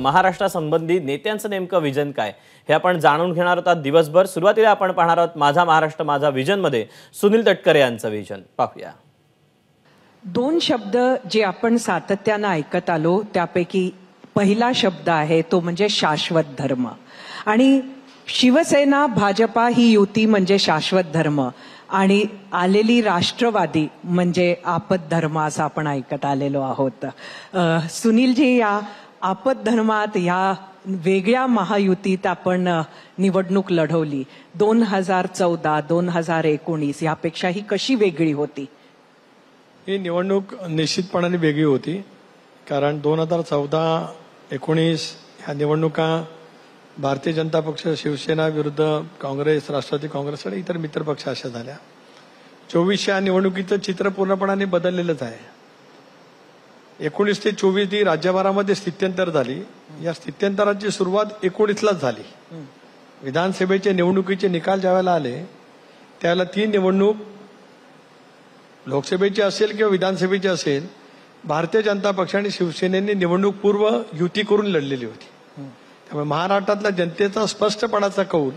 महाराष्ट्रासंबंधी नेत्यांचं नेमकं विजन काय हे आपण जाणून घेणार आहोत दिवसभर। सुरुवातीला आपण पाहणार आहोत माझा महाराष्ट्र माझा विजन मध्ये सुनील तटकरे यांचं विजन पाहूया। दोन शब्द जे आपण सातत्याने ऐकत आलो त्यापैकी पहिला शब्द आहे तो म्हणजे शाश्वत धर्म। आणि शिवसेना भाजपा ही युती म्हणजे शाश्वत धर्म आणि आलेली राष्ट्रवादी म्हणजे आपत धर्म असं आपण ऐकत आलेलो आहोत। सुनीलजी, या आपत धर्मात या वेगळ्या महायुतीत आपण निवडणूक लढवली 2014 2019 यापेक्षा ही कशी वेगळी होती? ही निवडणूक निश्चितपणाने वेगळी होती, कारण 2014-19 ह्या निवडणुका भारतीय जनता पक्ष शिवसेना विरुद्ध काँग्रेस राष्ट्रवादी काँग्रेस आणि इतर मित्र पक्ष अशा झाल्या। 24 या निवडणुकीचं चित्र पूर्णपणाने बदललेलंच आहे। 19 ते 24 ही राज्यभरामध्ये स्थित्यंतर झाली। या स्थित्यंतराची सुरुवात 19लाच झाली। विधानसभेचे निवडणुकीचे निकाल ज्यावेळेला आले त्यावेळेला ती निवडणूक लोकसभेची असेल किंवा विधानसभेची असेल, भारतीय जनता पक्ष आणि शिवसेनेने निवडणूक पूर्व युती करून लढलेली होती। त्यामुळे महाराष्ट्रातल्या जनतेचा स्पष्टपणाचा कौल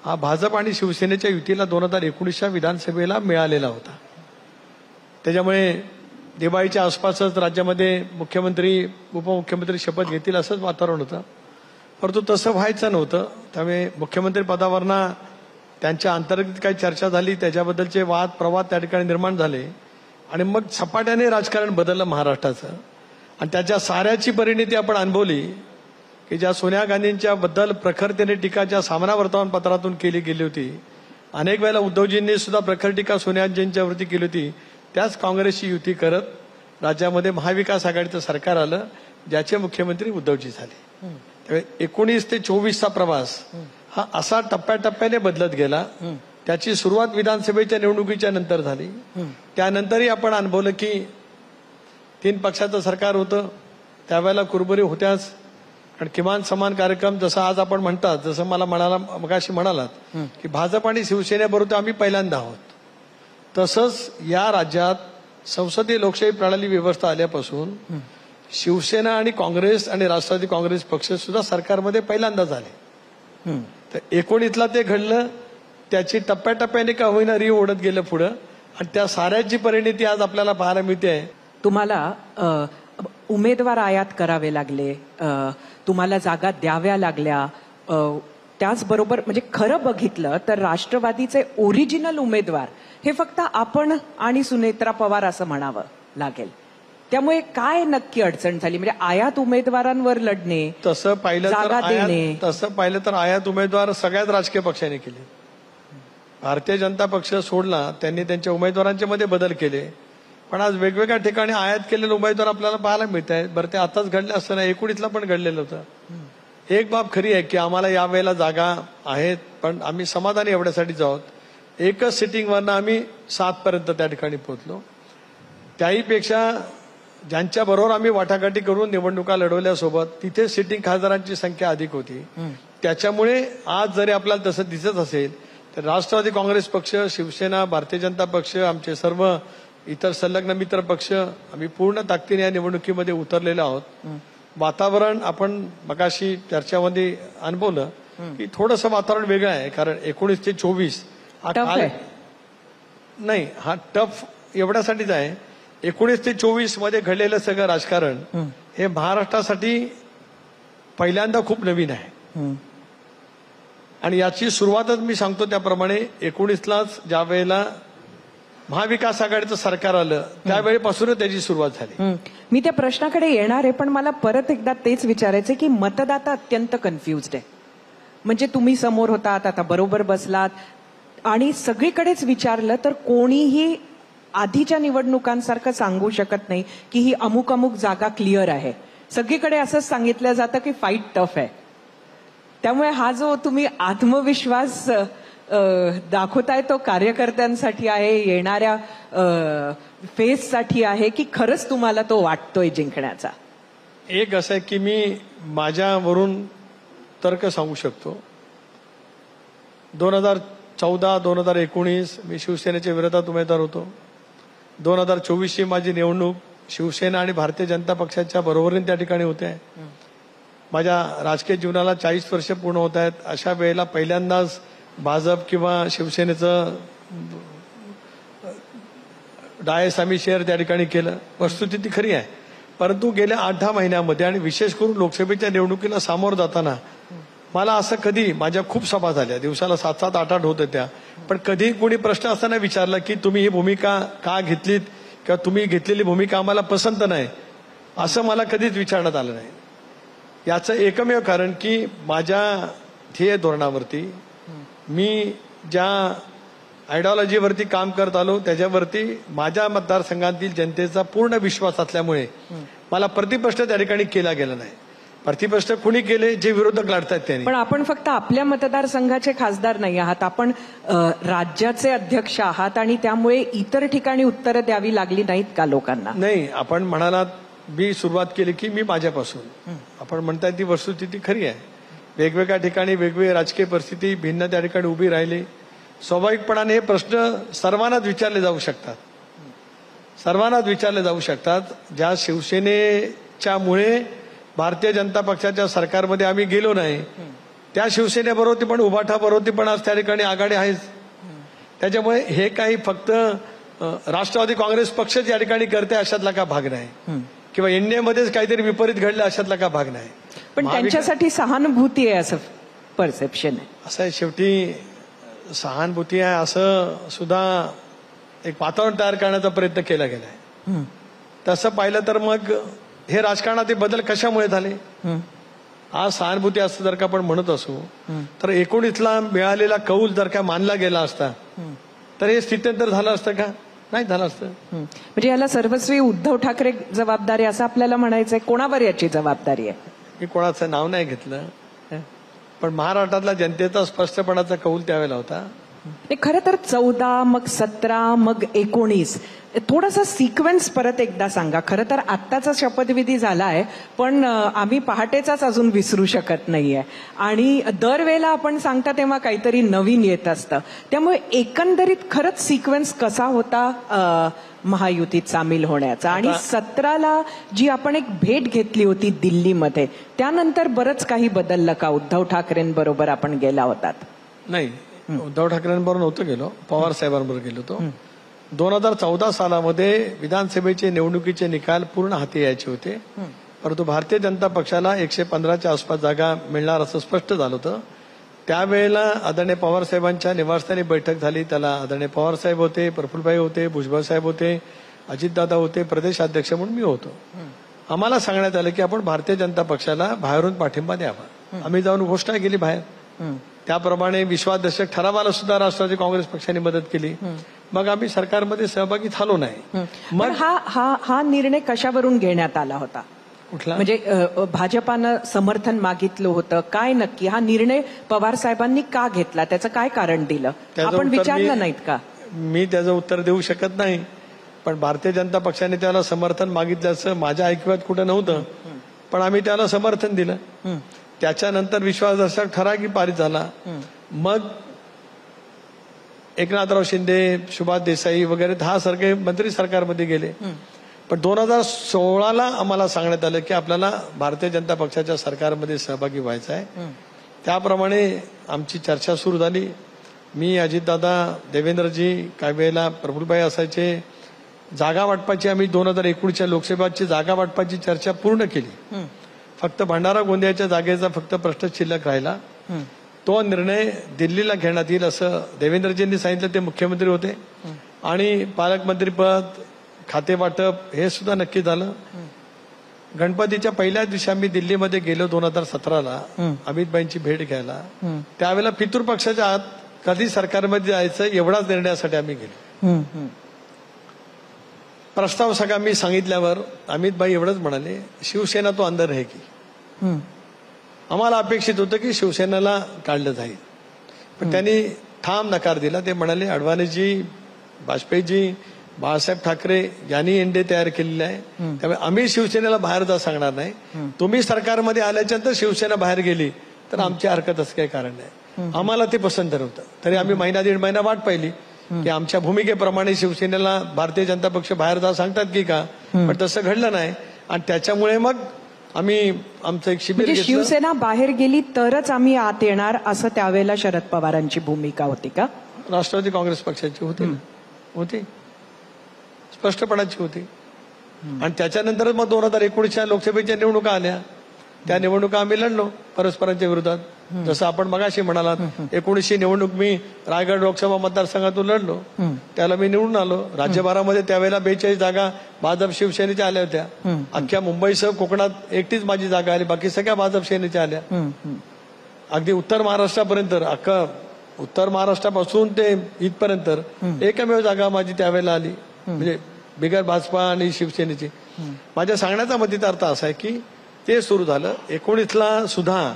हा भाजप आणि शिवसेनेच्या युतीला 2019च्या विधानसभेला मिळालेला होता। त्याच्यामुळे दिवाळीच्या आसपासच राज्यामध्ये मुख्यमंत्री उपमुख्यमंत्री शपथ घेतील असंच वातावरण होतं, परंतु तसं व्हायचं नव्हतं। त्यामुळे मुख्यमंत्री पदावरना त्यांच्या अंतर्गत काही चर्चा झाली, त्याच्याबद्दलचे वाद प्रवाद त्या ठिकाणी निर्माण झाले आणि मग झपाट्याने राजकारण बदललं महाराष्ट्राचं। आणि त्याच्या साऱ्याची परिणिती आपण अनुभवली की ज्या सोनिया गांधींच्या बद्दल प्रखरतेने टीका ज्या सामना वर्तमानपत्रातून केली गेली होती, अनेक वेळेला उद्धवजींनी सुद्धा प्रखर टीका सोनियाजींच्यावरती केली होती, त्याच काँग्रेसची युती करत राज्यामध्ये महाविकास आघाडीचं सरकार आलं, ज्याचे मुख्यमंत्री उद्धवजी झाले। त्यामुळे 19 ते 24चा प्रवास हा असा टप्प्याटप्प्याने बदलत गेला। त्याची सुरुवात विधानसभेच्या निवडणुकीच्या नंतर झाली। त्यानंतरही आपण अनुभवलं की 3 पक्षाचं सरकार होतं, त्यावेळेला कुरबुरी होत्याच। आणि किमान समान कार्यक्रम जसं आज आपण म्हणतात, जसं मला मगाशी म्हणालात की भाजप आणि शिवसेनेबरोबर आम्ही पहिल्यांदा आहोत, तसंच या राज्यात संसदीय लोकशाही प्रणाली व्यवस्था आल्यापासून शिवसेना आणि काँग्रेस आणि राष्ट्रवादी काँग्रेस पक्ष सुद्धा सरकारमध्ये पहिल्यांदा झाले। तर 19ला ते घडलं, त्याची टप्प्याटप्प्याने का होईना ओढत गेलं पुढं आणि त्या साऱ्याची परिणिती आज आपल्याला पाहायला मिळते। तुम्हाला उमेदवार आयात करावे लागले, तुम्हाला जागा द्याव्या लागल्या, त्याचबरोबर म्हणजे खरं बघितलं तर राष्ट्रवादीचे ओरिजिनल उमेदवार हे फक्त आपण आणि सुनेत्रा पवार असं म्हणावं लागेल। त्यामुळे काय नक्की अडचण झाली? म्हणजे आयात उमेदवारांवर लढणे, तसं पाहिलं तर आयात उमेदवार सगळ्याच राजकीय पक्षांनी केले। भारतीय जनता पक्ष सोडला, त्यांनी त्यांच्या उमेदवारांच्या मध्ये बदल केले, पण आज वेगवेगळ्या ठिकाणी आयात केलेले उमेदवार आपल्याला पाहायला मिळत आहेत। बरं, ते आताच घडले असं नाही, 19ला पण घडलेलं होतं। एक बाब खरी आहे की आम्हाला यावेळेला जागा आहेत, पण आम्ही समाधानी एवढ्यासाठीच आहोत, एकच सिटिंगवरनं आम्ही 7 पर्यंत त्या ठिकाणी पोहोचलो। त्याहीपेक्षा ज्यांच्या बरोबर आम्ही वाटाघाटी करून निवडणुका लढवल्यासोबत तिथे सिटिंग खासदारांची संख्या अधिक होती। त्याच्यामुळे आज जरी आपल्याला तसं दिसत असेल तर राष्ट्रवादी काँग्रेस पक्ष, शिवसेना, भारतीय जनता पक्ष, आमचे सर्व इतर संलग्न मित्र पक्ष आम्ही पूर्ण ताकदीने या निवडणुकीमध्ये उतरलेलो आहोत। वातावरण आपण मगाशी चर्चामध्ये अनुभवलं की थोडंसं वातावरण वेगळं आहे, कारण 19 ते 24 हा काळ नाही, हा टफ एवढ्यासाठीच आहे। 19 ते 24 मध्ये घडलेलं सगळं राजकारण हे महाराष्ट्रासाठी पहिल्यांदा खूप नवीन आहे आणि याची सुरुवातच मी सांगतो त्याप्रमाणे 19लाच ज्या वेळेला महाविकास आघाडीचं सरकार आलं त्यावेळेपासूनच त्याची सुरुवात झाली। मी त्या प्रश्नाकडे येणार आहे, पण मला परत एकदा तेच विचारायचे की मतदाता अत्यंत कन्फ्युज्ड आहे। म्हणजे तुम्ही समोर होतात, आता बरोबर बसलात आणि सगळीकडेच विचारलं तर कोणीही आधीच्या निवडणुकांसारखं सांगू शकत नाही की ही अमुक अमुक जागा क्लिअर आहे। सगळीकडे असंच सांगितलं जातं की फाईट टफ आहे। त्यामुळे हा जो तुम्ही आत्मविश्वास दाखवताय तो कार्यकर्त्यांसाठी आहे, येणाऱ्या फेजसाठी आहे, की खरंच तुम्हाला तो वाटतोय जिंकण्याचा? एक असं आहे की मी माझ्यावरून तर्क सांगू शकतो। 2014-2019 मी शिवसेनेच्या विरोधात उमेदवार होतो। 2024ची माझी निवडणूक शिवसेना आणि भारतीय जनता पक्षाच्या बरोबरीने त्या ठिकाणी होते। माझ्या राजकीय जीवनाला 40 वर्ष पूर्ण होत आहेत. अशा वेळेला पहिल्यांदाच भाजप किंवा शिवसेनेचं डायस आम्ही शेअर त्या ठिकाणी केलं. वस्तुस्थिती खरी आहे, परंतु गेल्या 8-10 महिन्यामध्ये आणि विशेष करून लोकसभेच्या निवडणुकीला सामोरं जाताना मला असं कधी, माझ्या खूप सभा झाल्या, दिवसाला 7-7, 8-8 होत होत्या, पण कधी कोणी प्रश्न असताना विचारला की तुम्ही ही भूमिका का घेतलीत किंवा तुम्ही घेतलेली भूमिका आम्हाला पसंत नाही, असं मला कधीच विचारण्यात आलं नाही. याचं एकमेव कारण की माझ्या ध्येय धोरणावरती, मी ज्या आयडिओलॉजीवरती काम करत आलो त्याच्यावरती माझ्या मतदारसंघातील जनतेचा पूर्ण विश्वास असल्यामुळे मला प्रतिप्रश्न त्या ठिकाणी केला गेला नाही. प्रतिप्रश्न कुणी केले? जे विरोधक लढतात त्यांनी. पण आपण फक्त आपल्या मतदारसंघाचे खासदार नाही आहात, आपण राज्याचे अध्यक्ष आहात आणि त्यामुळे इतर ठिकाणी उत्तरं द्यावी लागली नाहीत का लोकांना? नाही, आपण म्हणालात मी सुरुवात केली की मी माझ्यापासून, आपण म्हणताय ती वस्तुस्थिती खरी आहे. वेगवेगळ्या ठिकाणी वेगवेगळी राजकीय परिस्थिती भिन्न त्या ठिकाणी उभी राहिली. स्वाभाविकपणाने हे प्रश्न सर्वांनाच विचारले जाऊ शकतात, सर्वांनाच विचारले जाऊ शकतात. ज्या शिवसेनेच्यामुळे भारतीय जनता पक्षाच्या सरकारमध्ये आम्ही गेलो नाही, त्या शिवसेनेबरोबर पण उभाठाबरोबर पण आज त्या ठिकाणी आघाडी आहेच. त्याच्यामुळे हे काही फक्त राष्ट्रवादी काँग्रेस पक्षच या ठिकाणी करते अशातला का भाग नाही, किंवा एनडीएमध्येच काहीतरी विपरीत घडलं अशातला का भाग नाही. पण त्यांच्यासाठी सहानुभूती आहे असं परसेप्शन आहे. असं आहे, शेवटी सहानुभूती आहे असं सुद्धा एक वातावरण तयार करण्याचा प्रयत्न केला गेलाय. तसं पाहिलं तर मग हे राजकारणातील बदल कशामुळे झाले? आज सहानुभूती असं जर का आपण म्हणत असू तर 19ला मिळालेला कौल जर का मानला गेला असता तर हे स्थित्यंतर झालं असतं का? नाही झालं असतं. म्हणजे याला सर्वस्वी उद्धव ठाकरे जबाबदारी असं आपल्याला म्हणायचंय. कोणावर याची जबाबदारी आहे? मी कोणाचं नाव नाही घेतलं, पण महाराष्ट्रातला जनतेचा स्पष्टपणाचा कौल त्यावेळेला होता. खरं तर 14, मग 17, मग 19 थोडासा सिक्वेन्स परत एकदा सांगा. खरं तर आत्ताचा शपथविधी झालाय, पण आम्ही पहाटेचाच अजून विसरू शकत नाहीये आणि दरवेळेला आपण सांगता तेव्हा काहीतरी नवीन येत असतं. त्यामुळे एकंदरीत खरंच सिक्वेन्स कसा होता महायुतीत सामील होण्याचा? आणि 17ला जी आपण एक भेट घेतली होती दिल्लीमध्ये, त्यानंतर बरंच काही बदललं का? उद्धव ठाकरेंबरोबर आपण गेला होतात? नाही, उद्धव ठाकरेंबरोबर नव्हतं गेलो, पवार साहेबांबरोबर गेलो होतो. 2014 सालामध्ये विधानसभेचे निवडणुकीचे निकाल पूर्ण हाती यायचे होते, परंतु भारतीय जनता पक्षाला 115च्या आसपास जागा मिळणार असं स्पष्ट झालं होतं. त्यावेळेला आदरणीय पवार साहेबांच्या निवासस्थानी बैठक झाली. त्याला आदरणीय पवार साहेब होते, प्रफुल्लभाई होते, भुजबळ साहेब होते, अजितदादा होते, प्रदेशाध्यक्ष म्हणून मी होतो. आम्हाला सांगण्यात आलं की आपण भारतीय जनता पक्षाला बाहेरून पाठिंबा द्यावा. आम्ही जाऊन घोषणा केली बाहेर. त्याप्रमाणे विश्वासदर्शक ठरावाला सुद्धा राष्ट्रवादी काँग्रेस पक्षाने मदत केली. मग आम्ही सरकारमध्ये सहभागी झालो नाही. मग हा निर्णय कशावरून घेण्यात आला होता? कुठला? म्हणजे भाजपानं समर्थन मागितलं होतं काय नक्की? हा निर्णय पवार साहेबांनी का घेतला? त्याचं काय कारण दिलं? आपण विचारलं नाहीत का? मी त्याचं उत्तर देऊ शकत नाही, पण भारतीय जनता पक्षाने त्याला समर्थन मागितल्याचं माझ्या ऐकव्यात कुठं नव्हतं, पण आम्ही त्याला समर्थन दिलं. त्याच्यानंतर विश्वासदर्शक ठराव पारित झाला. मग एकनाथराव शिंदे, सुभाष देसाई वगैरे 10 सारखे मंत्री सरकारमध्ये गेले. पण 2016ला आम्हाला सांगण्यात आलं की आपल्याला भारतीय जनता पक्षाच्या सरकारमध्ये सहभागी व्हायचं आहे. त्याप्रमाणे आमची चर्चा सुरू झाली. मी, अजितदादा, देवेंद्रजी, काही वेळेला प्रफुल्लभाई असायचे. जागा वाटपाची आम्ही 2019च्या लोकसभेची जागा वाटपाची चर्चा पूर्ण केली. फक्त भंडारा गोंदियाच्या जागेचा फक्त प्रश्न शिल्लक राहिला. तो निर्णय दिल्लीला घेण्यात येईल असं देवेंद्रजींनी सांगितलं. ते मुख्यमंत्री होते आणि पालकमंत्रीपद, खाते वाटप हे सुद्धा नक्की झालं. गणपतीच्या पहिल्याच दिवशी आम्ही दिल्लीमध्ये गेलो 2017ला अमितभाईंची भेट घ्यायला. त्यावेळेला फितूर पक्षाच्या आत कधी सरकारमध्ये जायचं एवढाच निर्णयासाठी आम्ही गेलो. प्रस्ताव सगळा मी सांगितल्यावर अमितभाई एवढंच म्हणाले, शिवसेना तो अंदर आहे की. आम्हाला अपेक्षित होतं की शिवसेनेला काढलं जाईल, पण त्यांनी ठाम नकार दिला. ते म्हणाले अडवाणीजी, वाजपेयीजी, बाळासाहेब ठाकरे यांनी एनडीए तयार केलेला आहे, त्यामुळे आम्ही शिवसेनेला बाहेर जा सांगणार नाही. तुम्ही सरकारमध्ये आल्याच्यानंतर शिवसेना बाहेर गेली तर आमची हरकत असं काही कारण नाही. आम्हाला ते पसंत नव्हतं. तरी आम्ही महिना 1.5 महिना वाट पाहिली की आमच्या भूमिकेप्रमाणे शिवसेनेला भारतीय जनता पक्ष बाहेर जा सांगतात की का, पण तसं घडलं नाही. आणि त्याच्यामुळे मग आम्ही आमचं एक शिबिर म्हणजे घेतलं. शिवसेना बाहेर गेली तरच आम्ही आत येणार असं त्यावेळेला शरद पवारांची भूमिका होती का? राष्ट्रवादी काँग्रेस पक्षाची होती ना. होती, स्पष्टपणाची होती. आणि त्याच्यानंतरच मग 2019च्या लोकसभेच्या निवडणुका आल्या. त्या निवडणुका आम्ही लढलो परस्परांच्या विरोधात. जसं आपण मगाशी म्हणालात, 19ची निवडणूक मी रायगड लोकसभा मतदारसंघातून लढलो, त्याला मी निवडून आलो. राज्यभरामध्ये त्यावेळेला 42 जागा भाजप शिवसेनेच्या आल्या होत्या. अख्ख्या मुंबईसह कोकणात एकटीच माझी जागा आली, बाकी सगळ्या भाजप सेनेच्या आल्या. अगदी उत्तर महाराष्ट्रापर्यंत, अख्खा उत्तर महाराष्ट्रापासून ते इथपर्यंत एकमेव जागा माझी त्यावेळेला आली, म्हणजे बिगर भाजपा आणि शिवसेनेची. माझ्या सांगण्याचा मतीचा अर्थ असा आहे की ते सुरू झालं. 19ला सुद्धा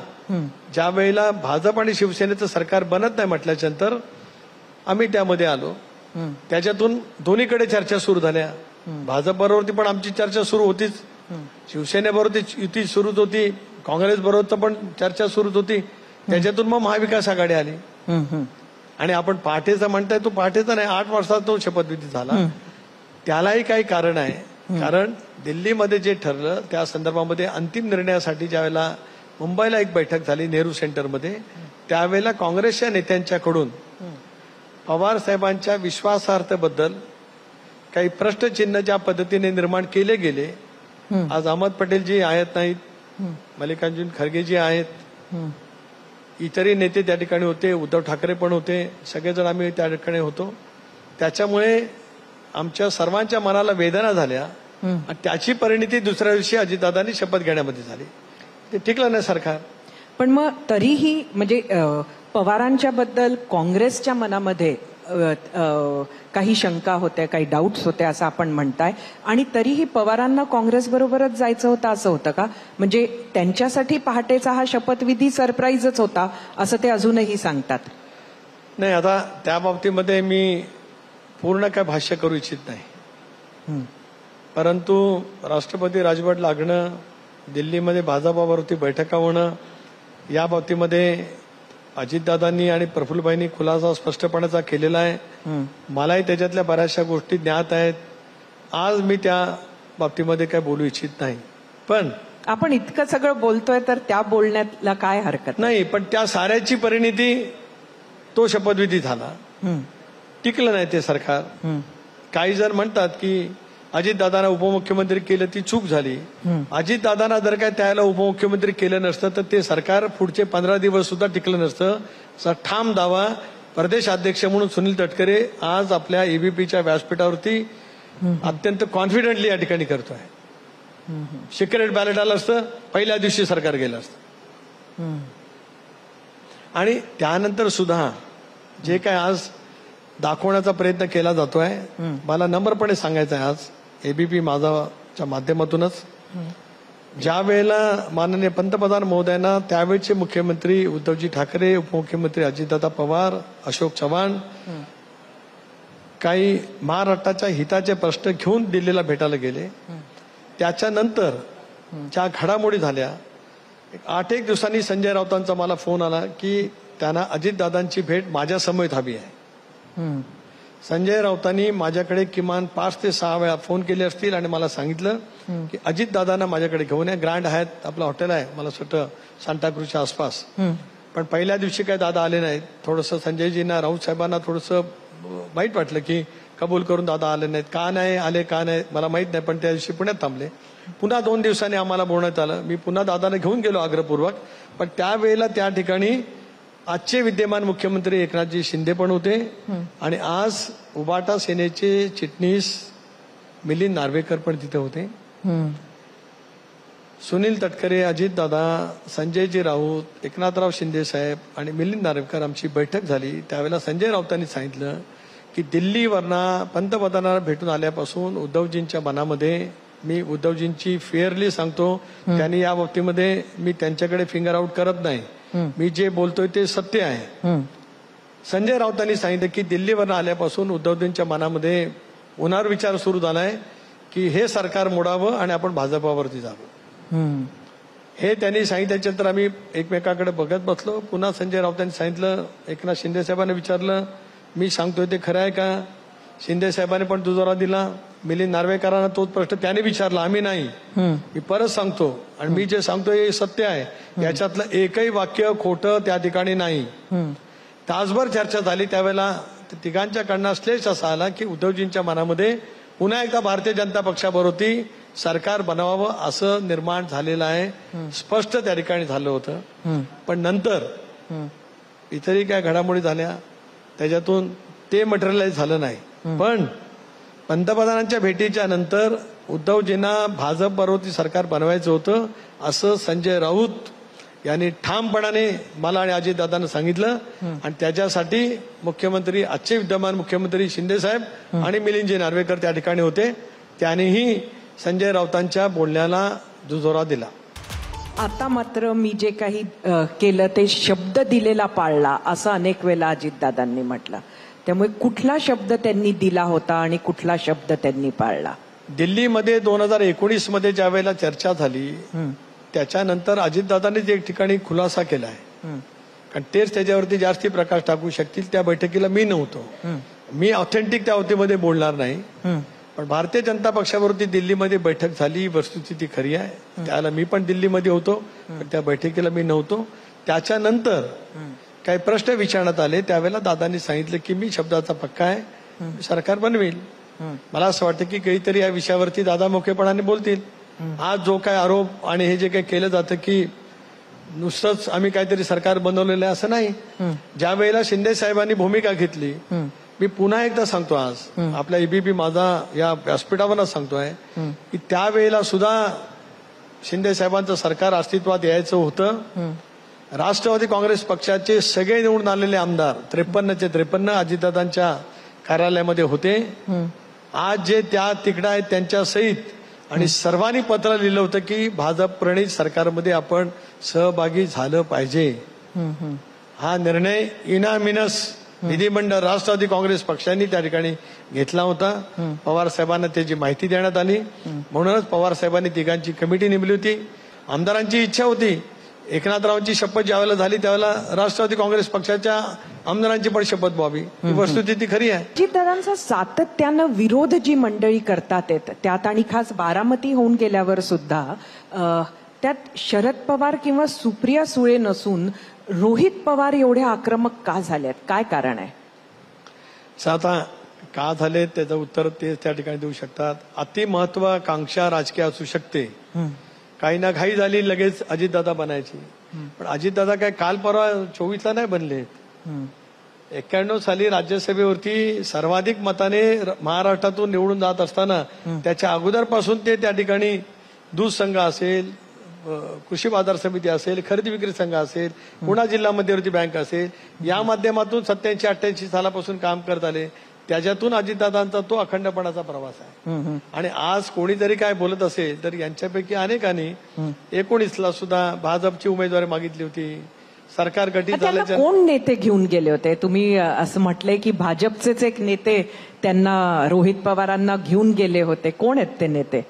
ज्या वेळेला भाजप आणि शिवसेनेचं सरकार बनत नाही म्हटल्याच्या नंतर आम्ही त्यामध्ये आलो. त्याच्यातून दोन्हीकडे चर्चा सुरू झाल्या. भाजप बरोबरती पण आमची चर्चा सुरू होतीच, शिवसेनेबरोबर युती सुरूच होती, काँग्रेस बरोबर पण चर्चा सुरूच होती. त्याच्यातून मग महाविकास आघाडी आली. आणि आपण पहाटेचा म्हणताय, तो पहाटेचा नाही, 8 वर्षात तो शपथविधी झाला. त्यालाही काही कारण आहे. कारण दिल्लीमध्ये जे ठरलं त्या संदर्भामध्ये अंतिम निर्णयासाठी ज्यावेळेला मुंबईला एक बैठक झाली नेहरू सेंटरमध्ये, त्यावेळेला काँग्रेसच्या नेत्यांच्याकडून पवार साहेबांच्या विश्वासार्हतेबद्दल काही प्रश्नचिन्ह ज्या पद्धतीने निर्माण केले गेले. आज अहमद पटेलजी आहेत नाहीत, मल्लिकार्जुन खरगेजी आहेत, इतरही नेते त्या ठिकाणी होते, उद्धव ठाकरे पण होते, सगळेजण आम्ही त्या ठिकाणी होतो. त्याच्यामुळे आमच्या सर्वांच्या मनाला वेदना झाल्या. आणि त्याची परिणिती दुसऱ्या दिवशी अजितदादांनी शपथ घेण्यामध्ये झाली. ते टिकलं नाही सरकार. पण मग तरीही म्हणजे पवारांच्या बद्दल काँग्रेसच्या मनामध्ये काही शंका होत्या, काही डाऊट्स होत्या असं आपण म्हणताय, आणि तरीही पवारांना काँग्रेस बरोबरच जायचं होतं असं होतं का? म्हणजे त्यांच्यासाठी पहाटेचा हा शपथविधी सरप्राईजच होता असं ते अजूनही सांगतात. नाही, आता त्या बाबतीमध्ये मी पूर्ण काय भाष्य करू इच्छित नाही. परंतु राष्ट्रपती राजवट लागणं, दिल्लीमध्ये भाजपावरती बैठका होणं, या बाबतीमध्ये अजितदादांनी आणि प्रफुल्लभाईंनी खुलासा स्पष्टपणाचा केलेला आहे. मलाही त्याच्यातल्या बऱ्याचशा गोष्टी ज्ञात आहेत. आज मी त्या बाबतीमध्ये काय बोलू इच्छित नाही. पण आपण इतकं सगळं बोलतोय तर त्या बोलण्याला काय हरकत नाही. पण त्या साऱ्याची परिणिती तो शपथविधी झाला. टिकलं नाही ते सरकार. काही जण म्हणतात की अजितदादांना उपमुख्यमंत्री केलं ती चूक झाली. अजितदादांना जर काय त्याला उपमुख्यमंत्री केलं नसतं तर ते सरकार पुढचे 15 दिवस सुद्धा टिकलं नसतं. असा ठाम दावा प्रदेशाध्यक्ष म्हणून सुनील तटकरे आज आपल्या एबीपीच्या व्यासपीठावरती अत्यंत कॉन्फिडेंटली या ठिकाणी करतोय. सिक्रेट बॅलेट आलं असतं, पहिल्या दिवशी सरकार गेलं असतं. आणि त्यानंतर सुद्धा जे काय आज दाखवण्याचा प्रयत्न केला जातोय, मला नम्रपणे सांगायचं आहे आज एबीपी माझाच्या माध्यमातूनच, ज्या वेळेला माननीय पंतप्रधान महोदयांना त्यावेळेचे मुख्यमंत्री उद्धवजी ठाकरे, उपमुख्यमंत्री अजितदादा पवार, अशोक चव्हाण काही महाराष्ट्राच्या हिताचे प्रश्न घेऊन दिल्लीला भेटायला गेले. त्याच्यानंतर ज्या घडामोडी झाल्या, 8 दिवसांनी संजय राऊतांचा मला फोन आला की त्यांना अजितदादांची भेट माझ्या समेत हवी आहे. संजय राऊतांनी माझ्याकडे किमान 5 ते 6 वेळा फोन केले असतील आणि मला सांगितलं की अजितदादांना माझ्याकडे घेऊन या. ग्रँड हयात आपलं हॉटेल आहे, मला वाटतं सांताक्रूजच्या आसपास. पण पहिल्या दिवशी काय दादा आले नाहीत. थोडंसं संजयजींना, राऊत साहेबांना थोडंसं वाईट वाटलं की कबूल करून दादा आले नाहीत. का नाही आले, का नाही मला माहित नाही. पण त्या दिवशी पुण्यात थांबले. पुन्हा 2 दिवसांनी आम्हाला बोलण्यात आलं. मी पुन्हा दादाने घेऊन गेलो आग्रहपूर्वक. पण त्यावेळेला त्या ठिकाणी आजचे विद्यमान मुख्यमंत्री एकनाथजी शिंदे पण होते आणि आज उबाटा सेनेचे चिटणीस मिलिंद नार्वेकर पण तिथे होते. सुनील तटकरे, अजितदादा, संजयजी राऊत, एकनाथराव शिंदे साहेब आणि मिलिंद नार्वेकर आमची बैठक झाली. त्यावेळेला संजय राऊतांनी सांगितलं की दिल्लीवरनं पंतप्रधानांना भेटून आल्यापासून उद्धवजींच्या मनामध्ये, मी उद्धवजींची फेअरली सांगतो, त्यांनी या बाबतीमध्ये मी त्यांच्याकडे फिंगर आउट करत नाही, मी जे बोलतोय ते सत्य आहे. संजय राऊतांनी सांगितलं की दिल्लीवरनं आल्यापासून उद्धवजींच्या मनामध्ये पुनर्विचार सुरू झालाय की हे सरकार मोडावं आणि आपण भाजपावरती जावं. हे त्यांनी सांगितल्यानंतर आम्ही एकमेकाकडे बघत बसलो. पुन्हा संजय राऊतांनी सांगितलं, एकनाथ शिंदे साहेबांनी विचारलं, मी सांगतोय ते खरं आहे का? शिंदे साहेबांनी पण दुजोरा दिला. मिलिंद नार्वेकरांना तोच प्रश्न त्याने विचारला, आम्ही नाही. मी परत सांगतो, आणि मी जे सांगतो हे सत्य आहे, याच्यातलं एकही वाक्य खोटं त्या ठिकाणी नाही. तासभर चर्चा झाली. त्यावेळेला तिघांच्याकडनं श्लेष असा आला की उद्धवजींच्या मनामध्ये पुन्हा एकदा भारतीय जनता पक्षाबरोबर सरकार बनवावं असं निर्माण झालेलं आहे. स्पष्ट त्या ठिकाणी झालं होतं. पण नंतर इतरही काय घडामोडी झाल्या, त्याच्यातून ते मटेरियलाइज झालं नाही. पण पंतप्रधानांच्या भेटीच्या नंतर उद्धवजींना भाजप बरोबर सरकार बनवायचं होतं असं संजय राऊत यांनी ठामपणाने मला आणि अजितदादांना सांगितलं. आणि त्याच्यासाठी मुख्यमंत्री, आजचे विद्यमान मुख्यमंत्री शिंदे साहेब आणि मिलिंदजी नार्वेकर त्या ठिकाणी होते. त्यांनीही संजय राऊतांच्या बोलण्याला दुजोरा दिला. आता मात्र मी जे काही केलं ते शब्द दिलेला पाळला असं अनेक वेळा अजितदादांनी म्हटलं. त्यामुळे कुठला शब्द त्यांनी दिला होता आणि कुठला शब्द त्यांनी पाळला? दिल्लीमध्ये 2019 मध्ये ज्या वेळेला चर्चा झाली त्याच्यानंतर अजितदादांनीच एक ठिकाणी खुलासा केला आहे, कारण तेच त्याच्यावरती जास्ती प्रकाश टाकू शकतील. त्या बैठकीला मी नव्हतो. मी ऑथेंटिक त्या वतीमध्ये बोलणार नाही. पण भारतीय जनता पक्षावरती दिल्लीमध्ये बैठक झाली, वस्तुस्थिती खरी आहे. त्याला मी पण दिल्लीमध्ये होतो, पण त्या बैठकीला मी नव्हतो. त्याच्यानंतर काही प्रश्न विचारण्यात आले. त्यावेळेला दादांनी सांगितलं की मी शब्दाचा पक्का आहे, सरकार बनवेल. मला असं वाटतं की काहीतरी या विषयावरती दादा मोकळेपणाने बोलतील. आज जो काय आरोप आणि हे जे काही केलं जातं की नुसतंच आम्ही काहीतरी सरकार बनवलेलं आहे असं नाही. ज्या वेळेला शिंदे साहेबांनी भूमिका घेतली, मी पुन्हा एकदा सांगतो, आज आपल्या एबीपी माझा या व्यासपीठावरच सांगतोय की त्यावेळेला सुद्धा शिंदे साहेबांचं सरकार अस्तित्वात यायचं होतं. राष्ट्रवादी काँग्रेस पक्षाचे सगळे निवडून आलेले आमदार 53चे 53 अजितदादांच्या कार्यालयामध्ये होते. आज जे त्या तिकडे आहेत त्यांच्या सहित आणि सर्वांनी पत्र लिहिलं होतं की भाजप प्रणित सरकारमध्ये आपण सहभागी झालं पाहिजे. हा निर्णय इनामिनस विधिमंडळ राष्ट्रवादी काँग्रेस पक्षांनी त्या ठिकाणी घेतला होता. पवार साहेबांना त्याची माहिती देण्यात आली. म्हणूनच पवार साहेबांनी तिघांची कमिटी नेमली होती. आमदारांची इच्छा होती एकनाथरावांची शपथ ज्यावेळेला झाली त्यावेळेला राष्ट्रवादी काँग्रेस पक्षाच्या आमदारांची पण शपथ व्हावी. ही वस्तुस्थिती खरी आहे. अजितदादांचा सातत्यानं विरोध जी मंडळी करतात त्यात आणि खास बारामती होऊन गेल्यावर सुद्धा त्यात शरद पवार किंवा सुप्रिया सुळे नसून रोहित पवार एवढे आक्रमक का झालेत? काय कारण आहे? आता का झाले त्याचं उत्तर ते त्या ठिकाणी देऊ शकतात. अतिमहत्वाकांक्षा राजकीय असू शकते. काही ना घाई झाली लगेच अजितदादा बनायची. पण अजितदादा काय काल परवा 24ला नाही बनले. 91 साली राज्यसभेवरती सर्वाधिक मताने महाराष्ट्रातून निवडून जात असताना त्याच्या अगोदरपासून ते त्या ठिकाणी दूध संघ असेल, कृषी बाजार समिती असेल, खरेदी विक्री संघ असेल, पुणा जिल्हा मध्यवर्ती बँक असेल, या माध्यमातून 87-88 सालापासून काम करत आले. त्याच्यातून अजितदादांचा तो अखंडपणाचा प्रवास आहे. आणि आज कोणी जरी काय बोलत असेल तर यांच्यापैकी अनेकांनी 19ला सुद्धा भाजपची उमेदवारी मागितली होती. सरकार गठीत झाल्याच्या कोण नेते घेऊन गेले होते? तुम्ही असं म्हटलंय की भाजपचेच एक नेते त्यांना रोहित पवारांना घेऊन गेले होते. कोण आहेत ते नेते?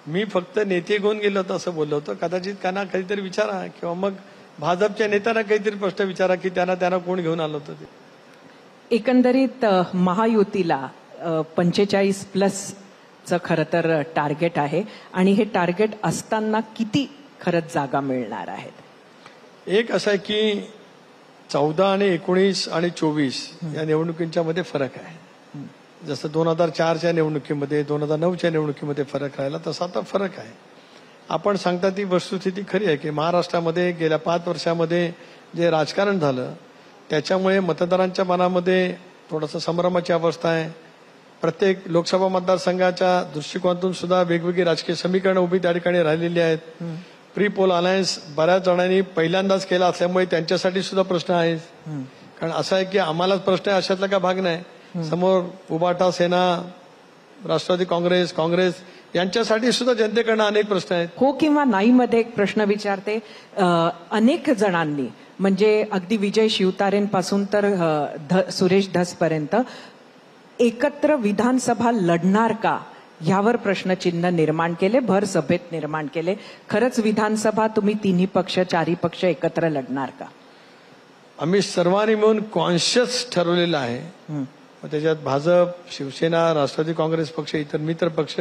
मी फक्त नेते घेऊन गेलो होतो असं बोललो होतो. कदाचित त्यांना काहीतरी विचारा किंवा मग भाजपच्या नेत्यांना काहीतरी प्रश्न विचारा की त्यांना कोण घेऊन आलं होतं ते. एकंदरीत महायुतीला 45+ खरं तर टार्गेट आहे आणि हे टार्गेट असताना किती खरंच जागा मिळणार आहेत? एक असं आहे की 14 आणि 19 आणि 24 या निवडणुकींच्या मध्ये फरक आहे. जसं 2004च्या निवडणुकीमध्ये 2009च्या निवडणुकीमध्ये फरक राहिला तसा आता फरक आहे. आपण सांगता ती वस्तुस्थिती खरी आहे की महाराष्ट्रामध्ये गेल्या 5 वर्षामध्ये जे राजकारण झालं त्याच्यामुळे मतदारांच्या मनामध्ये थोडंसं संभ्रमाची अवस्था आहे. प्रत्येक लोकसभा मतदारसंघाच्या दृष्टिकोनातून सुद्धा वेगवेगळी राजकीय समीकरणं उभी त्या ठिकाणी राहिलेली आहेत. प्री पोल अलायन्स बऱ्याच जणांनी पहिल्यांदाच केला असल्यामुळे त्यांच्यासाठी सुद्धा प्रश्न आहे. कारण असं आहे की आम्हालाच प्रश्न आहे अशातला का भाग नाही. समोर उबाटा सेना, राष्ट्रवादी काँग्रेस यांच्यासाठी सुद्धा जनतेकडनं अनेक प्रश्न आहेत. हो किंवा नाही मध्ये एक प्रश्न विचारते. अनेक जणांनी म्हणजे अगदी विजय शिवतारेंपासून तर सुरेश धसपर्यंत एकत्र विधानसभा लढणार का यावर प्रश्नचिन्ह निर्माण केले, भर सभेत निर्माण केले. खरंच विधानसभा तुम्ही तिन्ही पक्ष 4ही पक्ष एकत्र लढणार का? आम्ही सर्वांनी मिळून कॉन्शियस ठरवलेलं आहे मग त्याच्यात भाजप, शिवसेना, राष्ट्रवादी काँग्रेस पक्ष, इतर मित्र पक्ष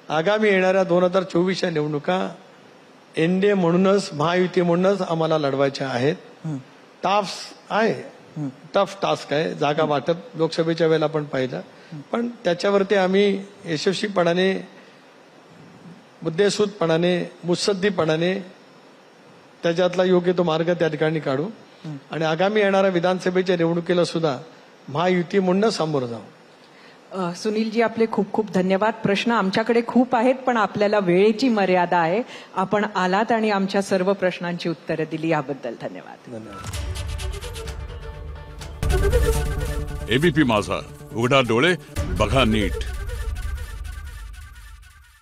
आगामी येणाऱ्या 2024च्या निवडणुका एनडीए म्हणूनच, महायुती म्हणूनच आम्हाला लढवायच्या आहेत. टफ टास्क आहे. जागा वाटप लोकसभेच्या वेळेला आपण पाहिलं, पण त्याच्यावरती आम्ही यशस्वीपणाने, मुद्देसूदपणाने, मुत्सद्दीपणाने त्याच्यातला योग्य तो मार्ग त्या ठिकाणी काढू आणि आगामी येणाऱ्या विधानसभेच्या निवडणुकीला सुद्धा महायुती म्हणून सामोरं जाऊ. सुनीलजी, आपले खूप खूप धन्यवाद. प्रश्न आमच्याकडे खूप आहेत, पण आपल्याला वेळेची मर्यादा आहे. आपण आलात आणि आमच्या सर्व प्रश्नांची उत्तरं दिली, याबद्दल धन्यवाद. एबीपी माझा, उघडा डोळे बघा नीट.